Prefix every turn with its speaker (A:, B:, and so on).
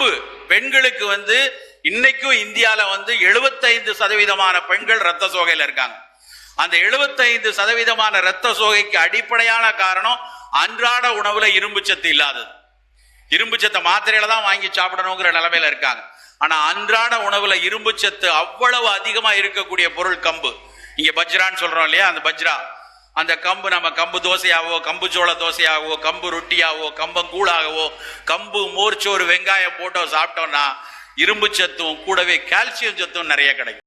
A: கம்பு பெண்களுக்கு இன்னைக்கும் இந்தியால 75% பெண்கள் ரத்த சோகையில இருக்காங்க. அந்த 75% ரத்த சோகைக்கு அடிப்படையான காரணம் அன்றாட உணவுல இரும்பு சத்து இல்லாதது. இரும்பு சத்தை மாத்திரையில தான் வாங்கி சாப்பிடணுங்கிற நிலைமையில இருக்காங்க. ஆனா அன்றாட உணவுல இரும்பு சத்து அவ்வளவு அதிகமா இருக்கக்கூடிய பொருள் கம்பு. இங்க பஜ்ரான்னு சொல்றோம் இல்லையா, அந்த பஜ்ரா, அந்த கம்பு நம்ம கம்பு தோசையாவோ, கம்பு சோள தோசையாவோ, கம்பு ரொட்டியாவோ, கம்பங்கூழாகவோ, கம்பு மோர்ச்சோறு வெங்காயம் போட்டோ சாப்பிட்டோம்னா இரும்பு சத்தும் கூடவே கால்சியம் சத்தும் நிறைய கிடைக்கும்.